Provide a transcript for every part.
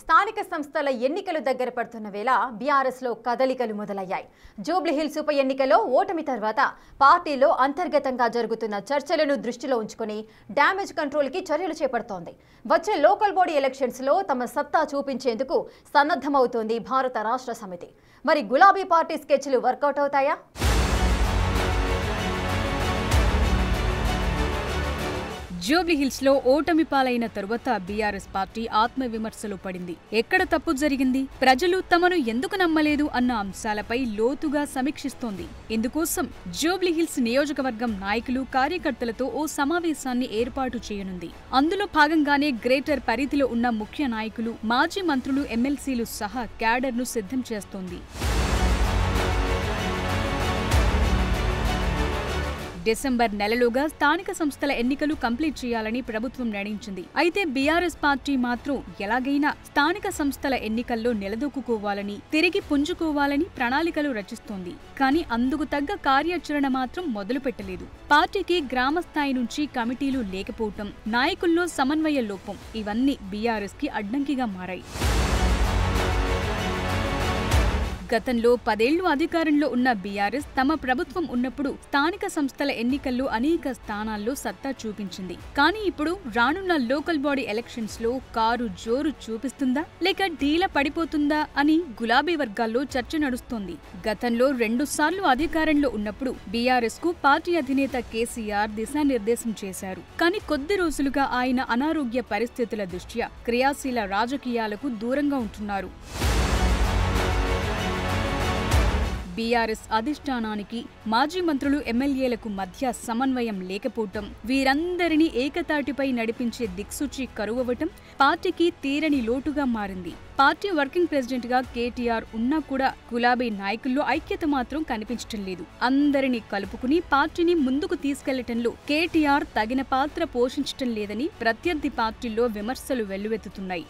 స్థానిక సంస్థల ఎన్నికలు దగ్గర పడుతున్న వేళ బీఆర్ఎస్లో కదలికలు మొదలయ్యాయి. జూబ్లీహిల్స్ ఉప ఎన్నికలో ఓటమి తర్వాత పార్టీలో అంతర్గతంగా జరుగుతున్న చర్చలను దృష్టిలో ఉంచుకొని డ్యామేజ్ కంట్రోల్కి చర్యలు చేపడుతోంది. వచ్చే లోకల్ బాడీ ఎలక్షన్స్లో తమ సత్తా చూపించేందుకు సన్నద్ధమవుతోంది భారత రాష్ట్ర సమితి. మరి గులాబీ పార్టీ స్కెచ్లు వర్కౌట్ అవుతాయా? జూబ్లీహిల్స్ లో ఓటమి పాలైన తరువాత బీఆర్ఎస్ పార్టీ ఆత్మవిమర్శలో పడింది. ఎక్కడ తప్పు జరిగింది, ప్రజలు తమను ఎందుకు నమ్మలేదు అన్న అంశాలపై లోతుగా సమీక్షిస్తోంది. ఇందుకోసం జూబ్లీహిల్స్ నియోజకవర్గం నాయకులు, కార్యకర్తలతో ఓ సమావేశాన్ని ఏర్పాటు చేయనుంది. అందులో భాగంగానే గ్రేటర్ పరిధిలో ఉన్న ముఖ్య నాయకులు, మాజీ మంత్రులు, ఎమ్మెల్సీలు సహా క్యాడర్ను సిద్ధం చేస్తోంది. డిసెంబర్ నెలలోగా స్థానిక సంస్థల ఎన్నికలు కంప్లీట్ చేయాలని ప్రభుత్వం నిర్ణయించింది. అయితే బీఆర్ఎస్ పార్టీ మాత్రం ఎలాగైనా స్థానిక సంస్థల ఎన్నికల్లో నిలదొక్కుకోవాలని, తిరిగి పుంజుకోవాలని ప్రణాళికలు రచిస్తోంది. కానీ అందుకు తగ్గ కార్యాచరణ మాత్రం మొదలుపెట్టలేదు. పార్టీకి గ్రామ స్థాయి నుంచి కమిటీలు లేకపోవటం, నాయకుల్లో సమన్వయ లోపం ఇవన్నీ బీఆర్ఎస్ కి అడ్డంకిగా మారాయి. గతంలో 10 ఏళ్లు అధికారంలో ఉన్న బీఆర్ఎస్ తమ ప్రభుత్వం ఉన్నప్పుడు స్థానిక సంస్థల ఎన్నికల్లో అనేక స్థానాల్లో సత్తా చూపించింది. కానీ ఇప్పుడు రానున్న లోకల్ బాడీ ఎలక్షన్స్ లో కారు జోరు చూపిస్తుందా లేక డీల పడిపోతుందా అని గులాబీ వర్గాల్లో చర్చ నడుస్తోంది. గతంలో 2 సార్లు అధికారంలో ఉన్నప్పుడు బీఆర్ఎస్ కు పార్టీ అధినేత కేసీఆర్ దిశానిర్దేశం చేశారు. కానీ కొద్ది రోజులుగా ఆయన అనారోగ్య పరిస్థితుల దృష్ట్యా క్రియాశీల రాజకీయాలకు దూరంగా ఉంటున్నారు. బీఆర్ఎస్ అధిష్టానానికి మాజీ మంత్రులు, ఎమ్మెల్యేలకు మధ్య సమన్వయం లేకపోవటం, వీరందరినీ ఏకతాటిపై నడిపించే దిక్సూచి కరువవటం పార్టీకి తీరని లోటుగా మారింది. పార్టీ వర్కింగ్ ప్రెసిడెంట్ గా కేటీఆర్ ఉన్నా కూడా గులాబీ నాయకుల్లో ఐక్యత మాత్రం కనిపించటం లేదు. అందరినీ కలుపుకుని పార్టీని ముందుకు తీసుకెళ్లటంలో కేటీఆర్ తగిన పాత్ర పోషించటం లేదని ప్రత్యర్థి పార్టీల్లో విమర్శలు వెల్లువెత్తుతున్నాయి.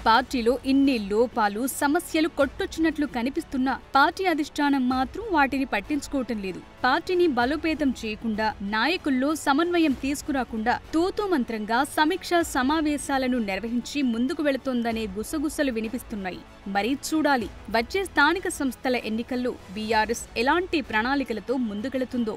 పార్టీలో ఇన్ని లోపాలు, సమస్యలు కొట్టొచ్చినట్లు కనిపిస్తున్నా పార్టీ అధిష్టానం మాత్రం వాటిని పట్టించుకోవటం లేదు. పార్టీని బలోపేతం చేయకుండా, నాయకుల్లో సమన్వయం తీసుకురాకుండా తూతూ మంత్రంగా సమీక్ష సమావేశాలను నిర్వహించి ముందుకు వెళుతోందనే గుసగుసలు వినిపిస్తున్నాయి. మరీ చూడాలి వచ్చే స్థానిక సంస్థల ఎన్నికల్లో బీఆర్ఎస్ ఎలాంటి ప్రణాళికలతో ముందుకెళుతుందో.